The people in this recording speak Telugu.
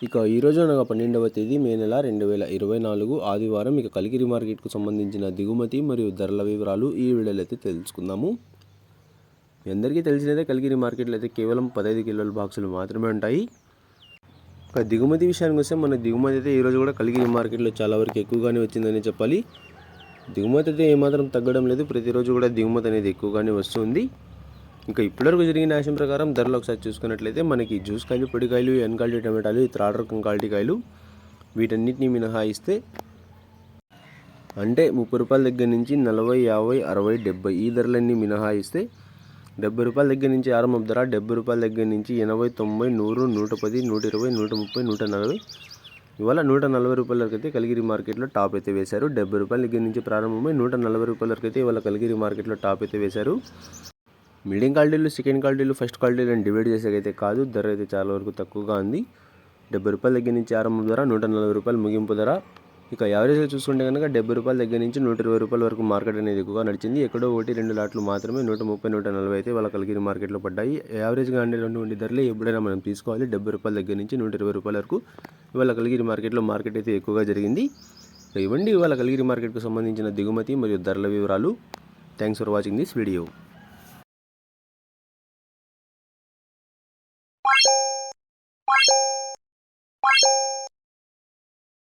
ఇక ఈరోజు అనగా 12వ తేదీ మే నెల 2024 ఆదివారం. ఇక కలికిరి మార్కెట్కు సంబంధించిన దిగుమతి మరియు ధరల వివరాలు ఈ వీడియోలో అయితే తెలుసుకుందాము. మీ అందరికీ తెలిసినదే కలికిరి మార్కెట్లో అయితే కేవలం 15 కిలోల బాక్సులు మాత్రమే ఉంటాయి. ఇక దిగుమతి విషయానికి వస్తే మన దిగుమతి అయితే ఈరోజు కూడా కలికిరి మార్కెట్లో చాలా వరకు ఎక్కువగానే వచ్చిందని చెప్పాలి. దిగుమతి అయితే ఏమాత్రం తగ్గడం లేదు, ప్రతిరోజు కూడా దిగుమతి అనేది ఎక్కువగానే వస్తుంది. ఇంకా ఇప్పటివరకు జరిగిన యాక్షన్ ప్రకారం ధరలు ఒకసారి చూసుకున్నట్లయితే మనకి జ్యూస్ కాయలు, పొడికాయలు, ఎన్ క్వాలిటీ టమాటాలు, థర్డ్ రకం క్వాలిటీ కాయలు వీటన్నిటిని మినహాయిస్తే అంటే 30 రూపాయల దగ్గర నుంచి 40, 50, 60, 70 ఈ ధరలన్నీ మినహాయిస్తే 70 రూపాయల దగ్గర నుంచి ఆరంభం ధర, 70 రూపాయల దగ్గర నుంచి 80, 90, 100, 110, 120, 130, 140 ఇవాళ 140 రూపాయల వరకు అయితే కలికిరి మార్కెట్లో టాప్ అయితే వేశారు. 70 రూపాయల దగ్గర నుంచి ప్రారంభమై 140 రూపాయల వరకు అయితే ఇవాళ కలికిరి మార్కెట్లో టాప్ అయితే వేశారు. మీడియం క్వాలిటీలు, సెకండ్ క్వాలిటీలు, ఫస్ట్ క్వాలిటీలు అని డివైడ్ చేసేకైతే కాదు, ధర అయితే చాలా వరకు తక్కువగా ఉంది. 70 రూపాయల దగ్గర నుంచి ఆరంభం ధర, 140 రూపాయలు ముగింపు ధర. ఇక యావరేజ్గా చూసుకుంటే కనుక 70 రూపాయల దగ్గర నుంచి 120 రూపాయల వరకు మార్కెట్ అనేది ఎక్కువగా నడిచింది. ఎక్కడో 1-2 లాట్లు మాత్రమే 130, 140 అయితే వాళ్ళ కలికిరి మార్కెట్లో పడ్డాయి. యావరేజ్గా ఉండేటువంటి ధరలే ఎప్పుడైనా మనం తీసుకోవాలి. 70 రూపాయల దగ్గర నుంచి 120 రూపాయల వరకు ఇవాళ కలికిరి మార్కెట్లో మార్కెట్ అయితే ఎక్కువగా జరిగింది. ఇవ్వండి ఇవాళ కలికిరి మార్కెట్కు సంబంధించిన దిగుమతి మరియు ధరల వివరాలు. Thanks for watching this video.